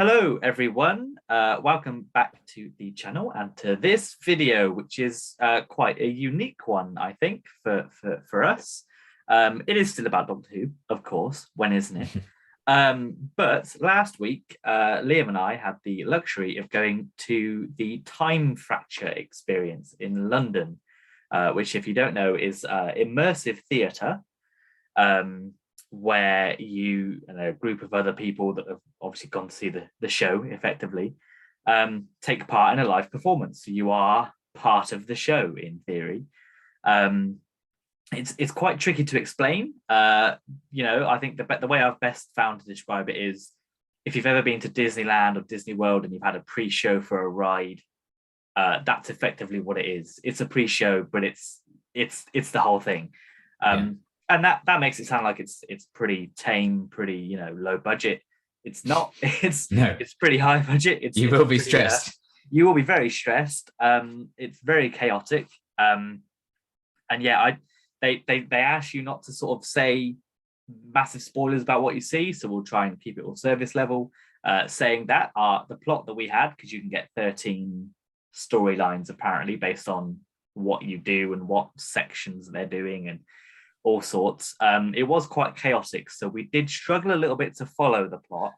Hello, everyone. Welcome back to the channel and to this video, which is quite a unique one, I think, for us. It is still about Doctor Who, of course. When isn't it? But last week, Liam and I had the luxury of going to the Time Fracture experience in London, which, if you don't know, is immersive theatre. Where you and a group of other people that have obviously gone to see the show effectively take part in a live performance. So you are part of the show in theory. It's quite tricky to explain. I think the way I've best found to describe it is if you've ever been to Disneyland or Disney World and you've had a pre-show for a ride, that's effectively what it is. It's a pre-show, but it's the whole thing. And that makes it sound like it's pretty tame, pretty low budget. It's not. It's pretty high budget. You will be stressed. You will be very stressed. It's very chaotic. And yeah, they ask you not to sort of say massive spoilers about what you see, so we'll try and keep it all service level. Saying that the plot that we had, because you can get 13 storylines apparently based on what you do and what sections they're doing and all sorts. It was quite chaotic, so we did struggle a little bit to follow the plot.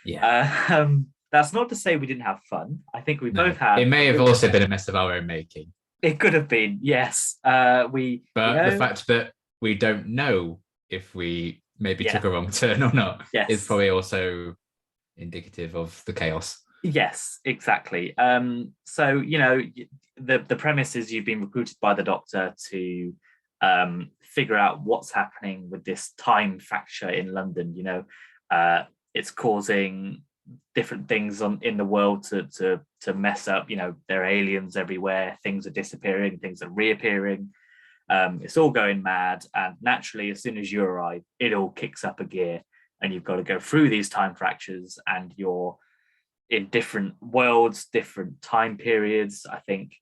That's not to say we didn't have fun. I think we both had. It may have also been a mess of our own making. It could have been, yes. The fact that we don't know if we maybe took a wrong turn or not is probably also indicative of the chaos. Yes, exactly. So the premise is you've been recruited by the Doctor to figure out what's happening with this time fracture in London. It's causing different things in the world to mess up. There are aliens everywhere, things are disappearing, things are reappearing. It's all going mad, and naturally, as soon as you arrive, it all kicks up a gear, and you've got to go through these time fractures, and you're in different worlds, different time periods. I think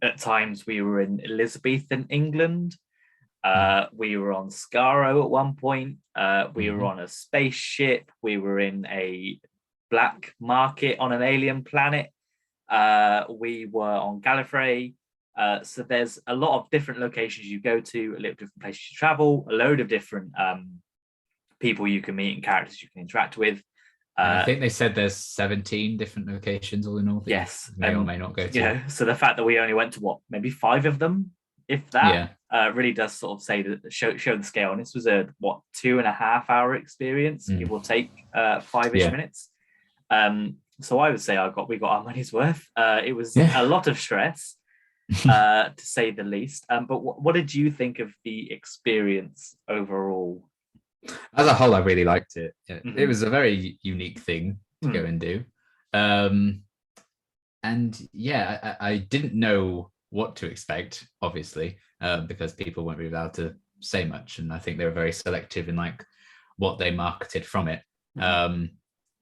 at times we were in Elizabethan England. We were on Skaro at one point. We were on a spaceship. We were in a black market on an alien planet. We were on Gallifrey. So there's a lot of different locations you go to, a little different places you travel, a load of different people you can meet and characters you can interact with. I think they said there's 17 different locations all in all. Yes. May or may not go to. So the fact that we only went to maybe 5 of them, if that, really does sort of say that show the scale. And this was a 2.5 hour experience, give or take 5-ish minutes. So I would say we got our money's worth. It was a lot of stress, to say the least. But what did you think of the experience overall? As a whole, I really liked it. It was a very unique thing to go and do. And I didn't know what to expect, obviously, because people weren't really allowed to say much. And I think they were very selective in what they marketed from it. And,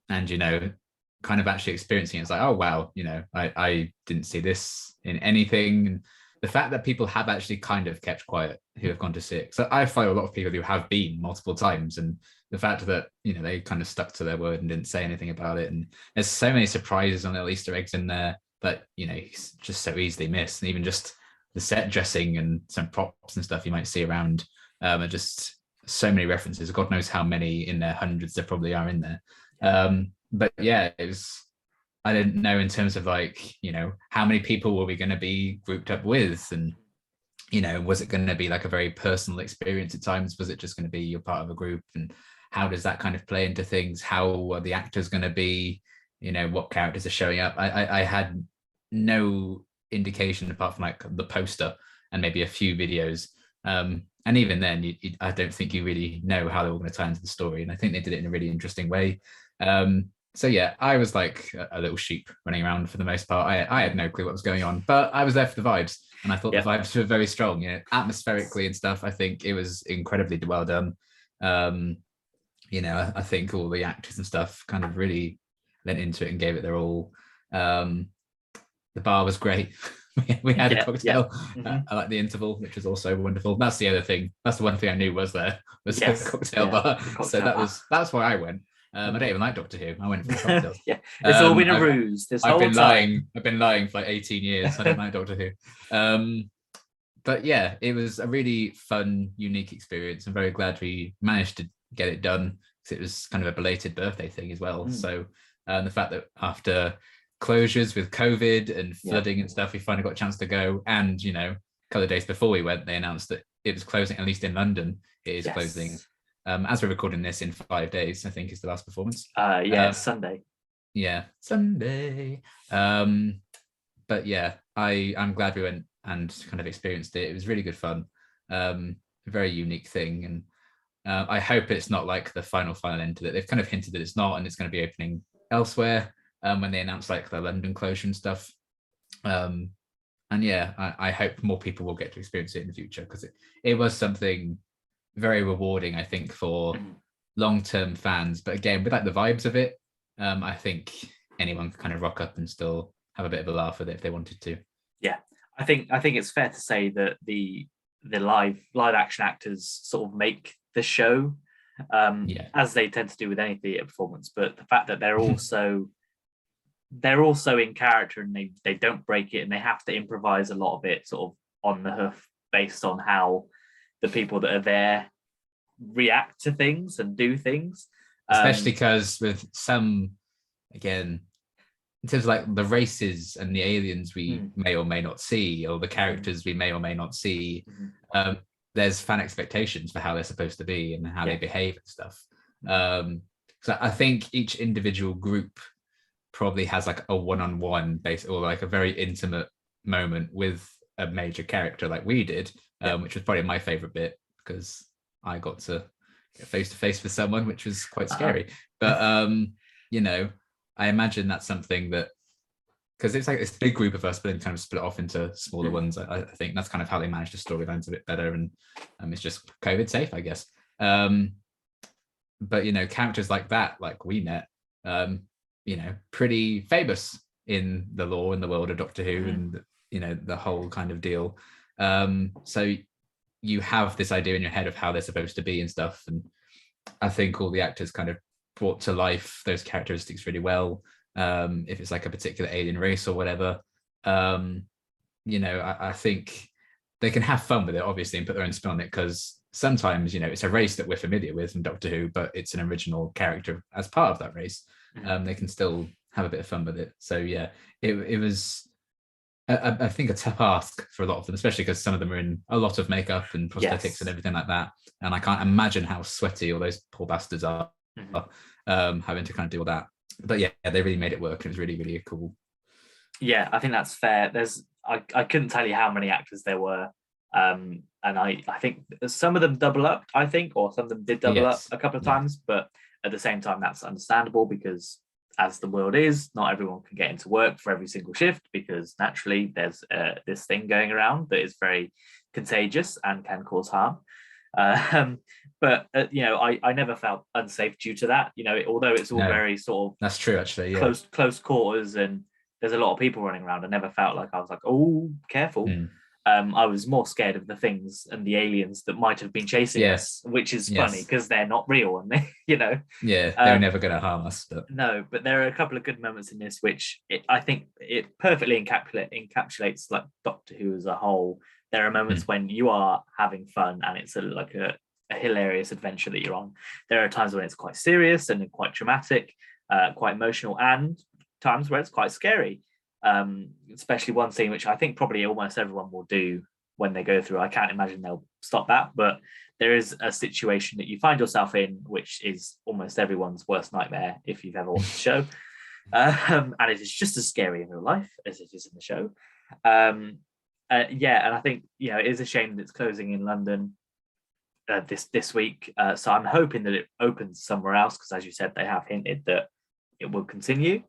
kind of actually experiencing it's like, oh, wow, I didn't see this in anything. And the fact that people have actually kind of kept quiet who have gone to see it. So I follow a lot of people who have been multiple times, and the fact that, they kind of stuck to their word and didn't say anything about it. And there's so many surprises and little Easter eggs in there that, it's just so easily missed. And even just the set dressing and some props and stuff you might see around are just so many references. God knows how many in there, hundreds there probably are in there. But yeah, it was, I didn't know in terms of how many people were we going to be grouped up with? And, was it going to be a very personal experience at times? Was it just going to be you're part of a group? And how does that kind of play into things? How are the actors going to be? What characters are showing up? I had no indication apart from the poster and maybe a few videos. And even then, I don't think you really know how they were going to tie into the story. And I think they did it in a really interesting way. So yeah, I was like a little sheep running around for the most part. I had no clue what was going on, but I was there for the vibes, and I thought the vibes were very strong. Atmospherically and stuff. I think it was incredibly well done. I think all the actors and stuff kind of really went into it and gave it their all. The bar was great. we had a cocktail. I like the interval, which was also wonderful. That's the other thing. That's the one thing I knew was there was a cocktail bar. So that's why I went. I don't even like Doctor Who. I went for the cocktails. Yeah, it's all been a I've, ruse this I've whole been time. lying. I've been lying for like 18 years. I don't like Doctor Who. But yeah, it was a really fun, unique experience. I'm very glad we managed to get it done because it was kind of a belated birthday thing as well. So the fact that after closures with COVID and flooding and stuff, we finally got a chance to go. And, you know, a couple of days before we went, they announced that it was closing, at least in London. It is closing. As we're recording this in 5 days, I think is the last performance. Sunday. Yeah, Sunday. But yeah, I'm glad we went and kind of experienced it. It was really good fun. A very unique thing. And I hope it's not like the final end to it. They've kind of hinted that it's not, and it's going to be opening elsewhere when they announce like the London closure and stuff. And yeah, I hope more people will get to experience it in the future because it was something very rewarding, I think, for long-term fans. But again, with like the vibes of it, I think anyone could kind of rock up and still have a bit of a laugh with it if they wanted to. Yeah, I think it's fair to say that the live action actors sort of make the show, as they tend to do with any theatre performance. But the fact that they're also in character and they don't break it and they have to improvise a lot of it sort of on the hoof based on how the people that are there react to things and do things. Especially because with some, again, in terms of like the races and the aliens we may or may not see, or the characters we may or may not see, there's fan expectations for how they're supposed to be and how they behave and stuff. So I think each individual group probably has like a one-on-one base or like a very intimate moment with a major character like we did, which was probably my favorite bit because I got to get face-to-face with someone, which was quite scary. But you know, I imagine that's something that, because it's like this big group of us, but then kind of split off into smaller ones. I think that's kind of how they manage the storylines a bit better, and it's just COVID safe, I guess. But you know, characters like that, like we met, you know, pretty famous in the lore in the world of Doctor Who, and you know, the whole kind of deal. So you have this idea in your head of how they're supposed to be and stuff, and I think all the actors kind of brought to life those characteristics really well. If it's like a particular alien race or whatever, you know, I think they can have fun with it, obviously, and put their own spin on it, because sometimes, you know, it's a race that we're familiar with from Doctor Who, but it's an original character as part of that race. They can still have a bit of fun with it. So yeah, it was, I think, a tough ask for a lot of them, especially because some of them are in a lot of makeup and prosthetics and everything like that. And I can't imagine how sweaty all those poor bastards are, having to kind of do all that. But yeah, they really made it work. It was really, really cool. Yeah, I think that's fair. I couldn't tell you how many actors there were. And I think some of them double up, I think, or some of them did double up a couple of times. But at the same time, that's understandable because as the world is, not everyone can get into work for every single shift because naturally there's this thing going around that is very contagious and can cause harm. But you know, I never felt unsafe due to that. You know, although it's all very sort of, that's true, actually, close quarters and there's a lot of people running around. I never felt like I was like, oh, careful. I was more scared of the things and the aliens that might have been chasing us, which is funny because they're not real and they, you know, they're never going to harm us. But no, but there are a couple of good moments in this, which I think it perfectly encapsulates like Doctor Who as a whole. There are moments when you are having fun and it's like a hilarious adventure that you're on. There are times when it's quite serious and quite dramatic, quite emotional, and times where it's quite scary. Especially one scene which I think probably almost everyone will do when they go through. I can't imagine they'll stop that, but there is a situation that you find yourself in which is almost everyone's worst nightmare if you've ever watched the show. And it is just as scary in real life as it is in the show. And I think, you know, it is a shame that it's closing in London this week. So I'm hoping that it opens somewhere else because, as you said, they have hinted that it will continue.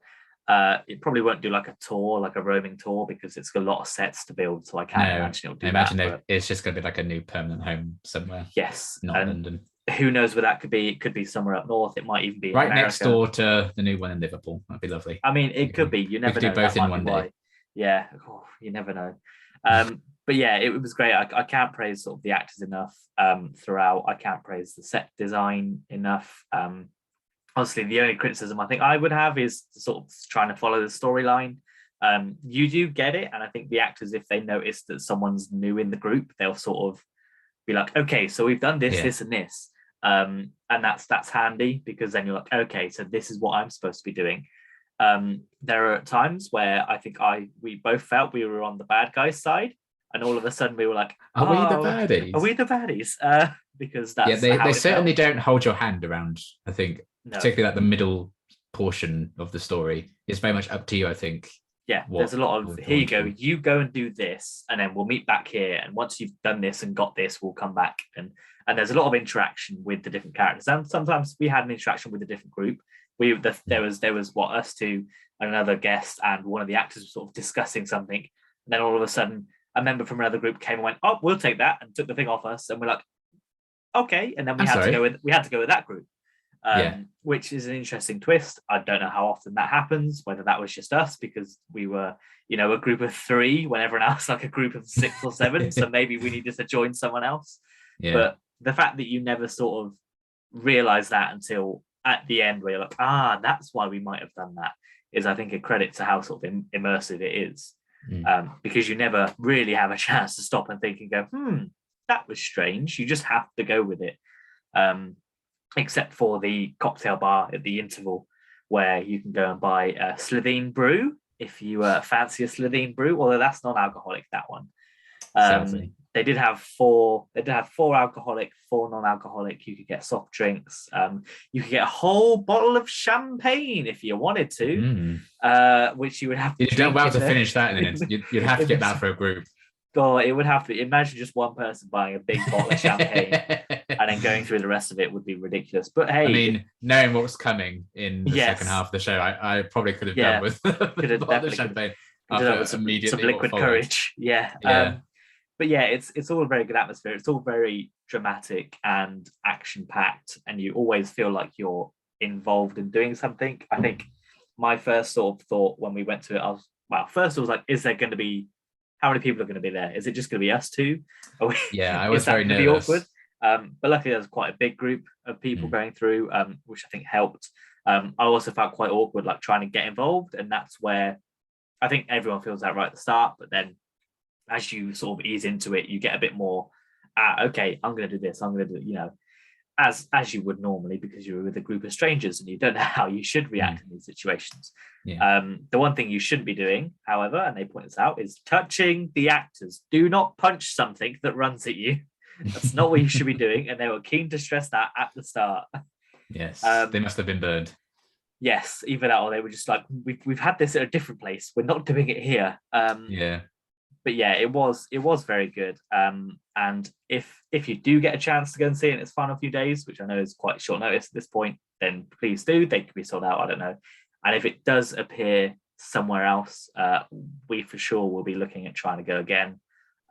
It probably won't do like a tour, like a roaming tour, because it's got a lot of sets to build. So I can't imagine it'll do that. It's just going to be like a new permanent home somewhere. Yes, not London. Who knows where that could be? It could be somewhere up north. It might even be right in America. Next door to the new one in Liverpool. That'd be lovely. I mean, it could be. You never know. Do both in one day. Yeah, you never know. But yeah, it was great. I can't praise sort of the actors enough throughout. I can't praise the set design enough. Honestly, the only criticism I think I would have is sort of trying to follow the storyline. You do get it, and I think the actors, if they notice that someone's new in the group, they'll sort of be like, okay, so we've done this, Yeah. this, and this. And that's handy, because then you're like, okay, so this is what I'm supposed to be doing. There are times where I think we both felt we were on the bad guy's side, and all of a sudden we were like, Are we the oh, baddies? are we the baddies? Because Yeah, that's how they it certainly felt. don't hold your hand around, I think, No. particularly like the middle portion of the story. It's very much up to you, I think. Yeah, What there's a lot of, you're here you drawn go, to. you go and do this, and then we'll meet back here. And once you've done this and got this, we'll come back. And there's a lot of interaction with the different characters. And sometimes we had an interaction with a different group. There was what, us two, another guest, and one of the actors was sort of discussing something. And then all of a sudden, a member from another group came and went, "Oh, we'll take that," and took the thing off us. And we're like, okay. And then we I'm had to sorry. go with that group. Yeah. Which is an interesting twist. I don't know how often that happens, whether that was just us because we were, a group of 3 when everyone else like a group of 6 or 7. So maybe we needed to join someone else. Yeah. But the fact that you never sort of realize that until at the end, where you're like, that's why we might have done that, is I think a credit to how sort of immersive it is. Because you never really have a chance to stop and think and go, that was strange. You just have to go with it. Except for the cocktail bar at the interval, where you can go and buy a Slovene brew if you fancy a Slovene brew, although that's non-alcoholic, that one. They did have 4 alcoholic, 4 non-alcoholic. You could get soft drinks. You could get a whole bottle of champagne if you wanted to, which you would have to You'd done well to finish that, and you'd have to get that for a group. God, it would have to be. Imagine just one person buying a big bottle of champagne and then going through the rest of it would be ridiculous. But hey, I mean, knowing what was coming in the second half of the show, I probably could have done with a bottle of champagne. With some liquid courage. Yeah. But yeah, it's all a very good atmosphere. It's all very dramatic and action packed, and you always feel like you're involved in doing something. I think my first sort of thought when we went to it, first I was like, is there going to be, how many people are going to be there? Is it just going to be us 2? I was very nervous. Be awkward? But luckily there's quite a big group of people going through, which I think helped. I also felt quite awkward, like trying to get involved, and that's where I think everyone feels that right at the start. But then as you sort of ease into it, you get a bit more, okay, I'm going to do this. I'm going to do, as you would normally, because you're with a group of strangers and you don't know how you should react in these situations. The one thing you shouldn't be doing, however, and they point this out, is touching the actors. Do not punch something that runs at you. That's not what you should be doing. And they were keen to stress that at the start. Yes, they must have been burned. Yes, either that or they were just like, we've had this at a different place. We're not doing it here. But yeah, it was very good. And if you do get a chance to go and see it in its final few days, which I know is quite short notice at this point, then please do. They could be sold out, I don't know. And if it does appear somewhere else, we for sure will be looking at trying to go again.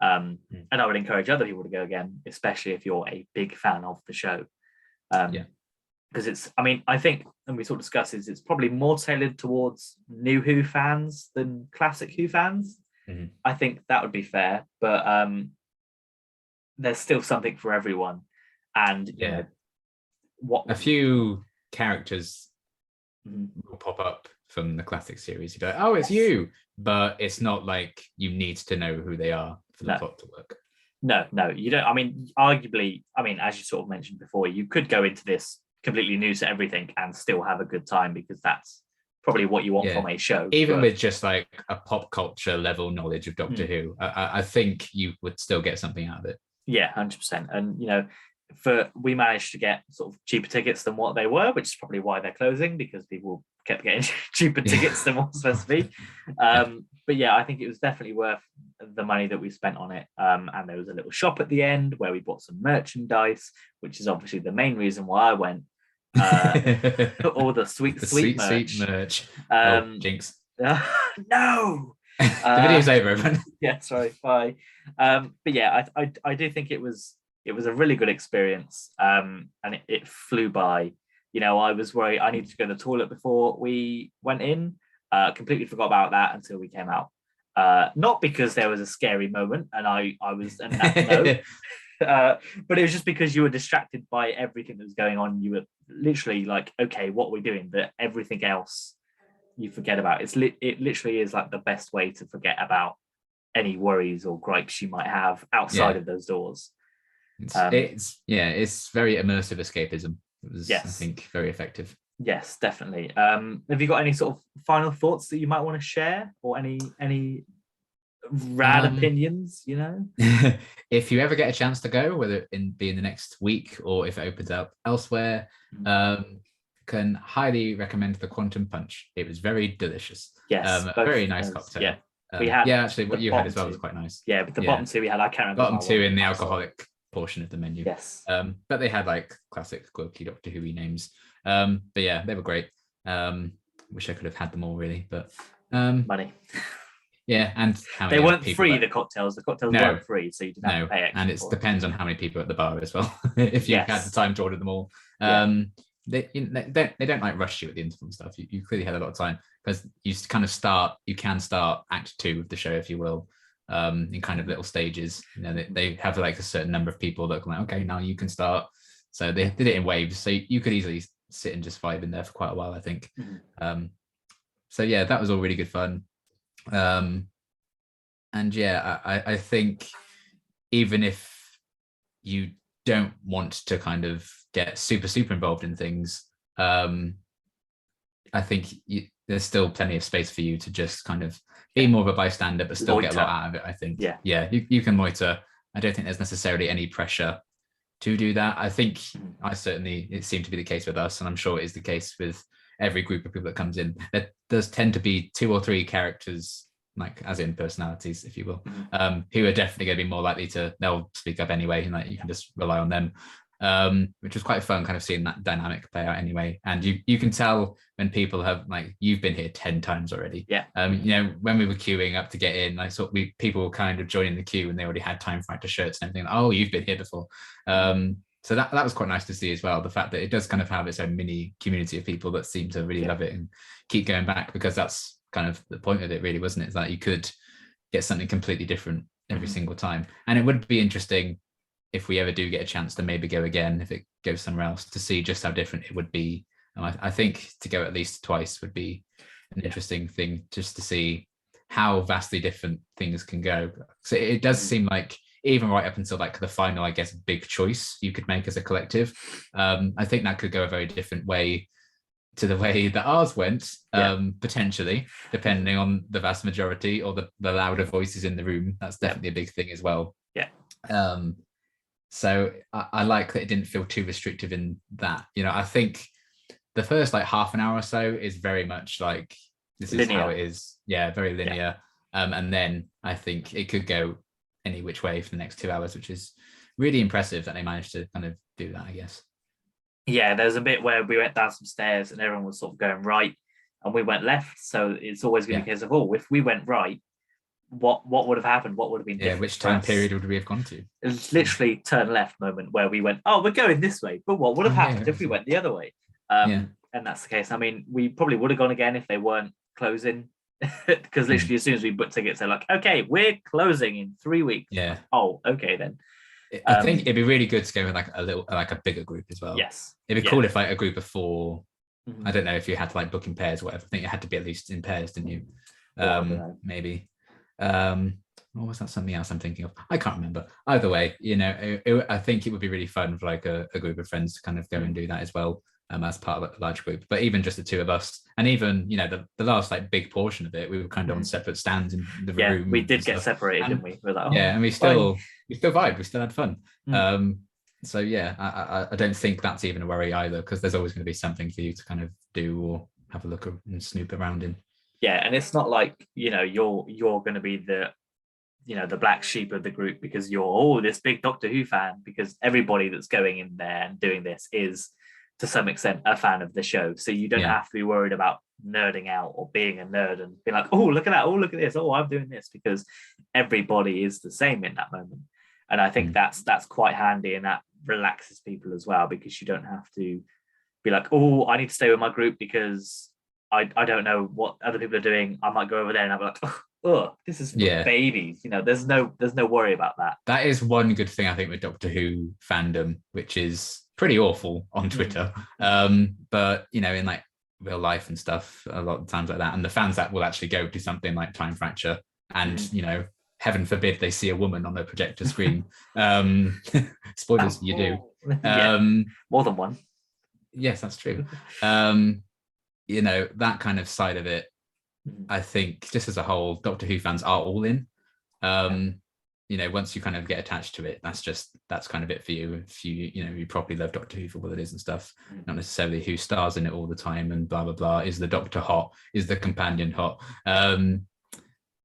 And I would encourage other people to go again, especially if you're a big fan of the show. Because it's, I mean, I think, and we sort of discussed, it's probably more tailored towards new Who fans than classic Who fans. I think that would be fair, but there's still something for everyone. And what a few characters will pop up from the classic series. You're like, oh, it's you, but it's not like you need to know who they are for the plot to work. No, you don't. I mean, arguably, as you sort of mentioned before, you could go into this completely new to everything and still have a good time, because that's probably what you want from a show. Even with just like a pop culture level knowledge of Doctor Who, I think you would still get something out of it. Yeah, 100%. And we managed to get sort of cheaper tickets than what they were, which is probably why they're closing, because people kept getting cheaper tickets than what was supposed to be. But yeah, I think it was definitely worth the money that we spent on it. And there was a little shop at the end where we bought some merchandise, which is obviously the main reason why I went. All the sweet merch. Jinx. No. The video's over, everyone. Yeah, sorry. Bye. But yeah, I do think it was a really good experience. And it flew by. I was worried I needed to go to the toilet before we went in. Completely forgot about that until we came out. Not because there was a scary moment, and I was no. But it was just because you were distracted by everything that was going on. You were literally like, okay, what are we doing? But everything else you forget about. It literally is like the best way to forget about any worries or gripes you might have outside of those doors. It's very immersive escapism. It was, I think, very effective. Yes, definitely. Have you got any sort of final thoughts that you might want to share, or any rad opinions? You know, if you ever get a chance to go, whether it be in the next week or if it opens up elsewhere, can highly recommend the Quantum Punch. It was very delicious. Yes, a very nice cocktail. Yeah. We had actually what you had as well was quite nice. Yeah, but the bottom two we had, I can't remember. Bottom two in the alcoholic portion of the menu. Yes. But they had like classic quirky Doctor Who names. But yeah, they were great. Wish I could have had them all really, but money. Yeah, and how many they weren't free. The cocktails weren't free, so you didn't have to pay extra. And it depends on how many people at the bar as well. If you had the time to order them all. They don't like rush you at the interval and stuff. You clearly had a lot of time because you can start act 2 of the show, if you will, in kind of little stages. You know, they have like a certain number of people that come like, okay, now you can start. So they did it in waves, so you could easily sit and just vibe in there for quite a while, I think. So yeah, that was all really good fun. And yeah, I think even if you don't want to kind of get super involved in things, I think there's still plenty of space for you to just kind of be more of a bystander, but still get a lot out of it. I think. Yeah, you can loiter. I don't think there's necessarily any pressure to do that. I think it seemed to be the case with us, and I'm sure it is the case with every group of people that comes in. There does tend to be 2 or 3 characters, like as in personalities, if you will, who are definitely going to be more likely they'll speak up anyway, and like you can just rely on them, which was quite fun, kind of seeing that dynamic play out anyway. And you can tell when people have, like, you've been here 10 times already. You know, when we were queuing up to get in, I saw people were kind of joining the queue and they already had time for actor shirts and everything. Oh, you've been here before. So that was quite nice to see as well, the fact that it does kind of have its own mini community of people that seem to really love it and keep going back, because that's kind of the point of it, really, wasn't it? Is that you could get something completely different every single time. And it would be interesting if we ever do get a chance to maybe go again, if it goes somewhere else, to see just how different it would be. And I think to go at least twice would be an interesting thing, just to see how vastly different things can go. So it does seem like even right up until like the final, I guess, big choice you could make as a collective, I think that could go a very different way to the way that ours went, potentially, depending on the vast majority or the louder voices in the room. That's definitely a big thing as well. So I like that it didn't feel too restrictive in that. You know, I think the first like half an hour or so is very much like, this is linear. How it is. Yeah, very linear. And then I think it could go any which way for the next 2 hours, which is really impressive that they managed to kind of do that, I guess. Yeah, there's a bit where we went down some stairs and everyone was sort of going right and we went left. So it's always going to be a case of, if we went right, what would have happened? What would have been different? Which time period would we have gone to? It's literally turn left moment where we went, we're going this way. But what would have happened if we went the other way? And that's the case. I mean, we probably would have gone again if they weren't closing. Because literally as soon as we booked tickets, they're like, okay, we're closing in 3 weeks. Oh, okay then. I think it'd be really good to go with like a bigger group as well. It'd be cool if like a group of 4. I don't know if you had to like book in pairs or whatever. I think it had to be at least in pairs, didn't you? Maybe. Or was that something else I'm thinking of? I can't remember. Either way, you know, I think it would be really fun for like a group of friends to kind of go and do that as well, as part of a large group. But even just the 2 of us, and even, you know, the last like big portion of it, we were kind of on separate stands in the room. We did get separated, didn't we? We were like, and we still vibed, we still had fun. So yeah, I don't think that's even a worry either, because there's always going to be something for you to kind of do or have a look and snoop around in. And it's not like, you know, you're going to be the, you know, the black sheep of the group because you're this big Doctor Who fan, because everybody that's going in there and doing this is to some extent a fan of the show. So you don't have to be worried about nerding out or being a nerd and being like, look at that, look at this, I'm doing this, because everybody is the same in that moment. And I think that's quite handy, and that relaxes people as well, because you don't have to be like, I need to stay with my group because I don't know what other people are doing. I might go over there and I'll be like, oh, this is for babies. You know, there's no worry about that. That is one good thing I think with Doctor Who fandom, which is pretty awful on Twitter. But you know, in like real life and stuff, a lot of times like that, and the fans that will actually go to something like Time Fracture, and you know, heaven forbid they see a woman on the projector screen. Spoilers, you do. More than one. Yes, that's true. You know, that kind of side of it, I think just as a whole, Doctor Who fans are all in. You know, once you kind of get attached to it, that's kind of it for you. If you properly love Doctor Who for what it is and stuff, not necessarily who stars in it all the time and blah blah blah. Is the Doctor hot? Is the companion hot?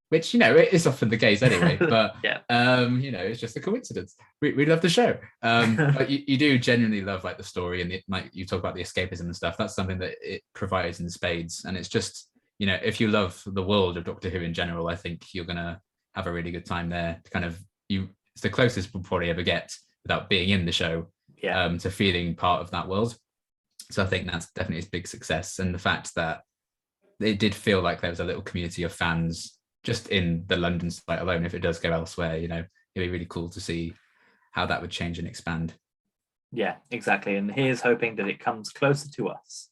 Which, you know, it is often the case anyway, but you know, it's just a coincidence. We love the show, but you do genuinely love like the story, and like you talk about the escapism and stuff. That's something that it provides in spades, and it's just, you know, if you love the world of Doctor Who in general, I think you're gonna have a really good time there. It's the closest we'll probably ever get without being in the show, to feeling part of that world. So I think that's definitely a big success, and the fact that it did feel like there was a little community of fans just in the London site alone. If it does go elsewhere, you know, it'd be really cool to see how that would change and expand. Yeah, exactly. And here's hoping that it comes closer to us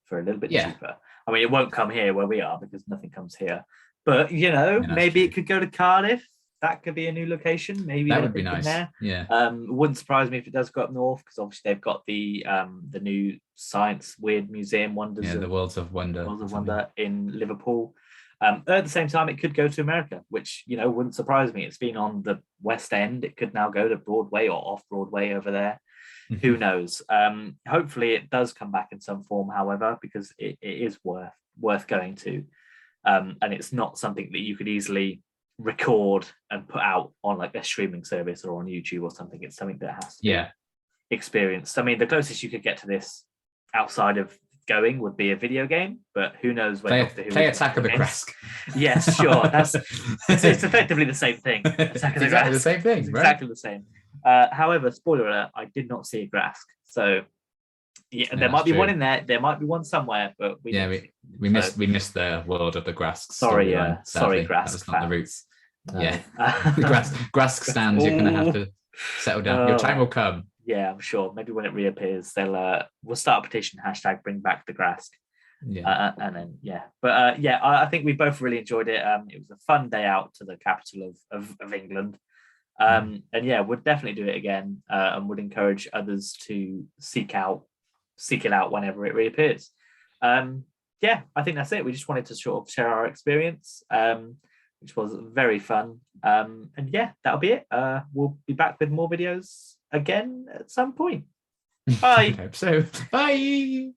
for a little bit cheaper. I mean, it won't come here where we are because nothing comes here. But, you know, maybe it could go to Cardiff. That could be a new location. Maybe that would be nice. There. Yeah. Wouldn't surprise me if it does go up north, because obviously they've got the new Science Weird Museum Wonders. Yeah, the Worlds of Wonder. Worlds of Wonder in Liverpool. At the same time, it could go to America, which, you know, wouldn't surprise me. It's been on the West End. It could now go to Broadway or off Broadway over there. Who knows? Hopefully it does come back in some form, however, because it is worth going to. And it's not something that you could easily record and put out on like a streaming service or on YouTube or something. It's something that has to be experienced. I mean, the closest you could get to this outside of going would be a video game, but who knows when play Attack of the Grask. Yes, sure. It's effectively the same thing. Exactly the same thing. Right? Exactly the same. However, spoiler alert, I did not see a Grask, so there might be one in there. There might be one somewhere, but we missed the world of the Grask. Sorry, sorry, Grask. That was not the roots. The Grask stands. You're going to have to settle down. Your time will come. Yeah, I'm sure. Maybe when it reappears, we'll start a petition, #bring back the Grask. And then but I think we both really enjoyed it. It was a fun day out to the capital of England. And would definitely do it again, and would encourage others to seek it out whenever it reappears. I think that's it. We just wanted to sort of share our experience, which was very fun. And that'll be it. We'll be back with more videos again at some point. Bye. I hope so. Bye.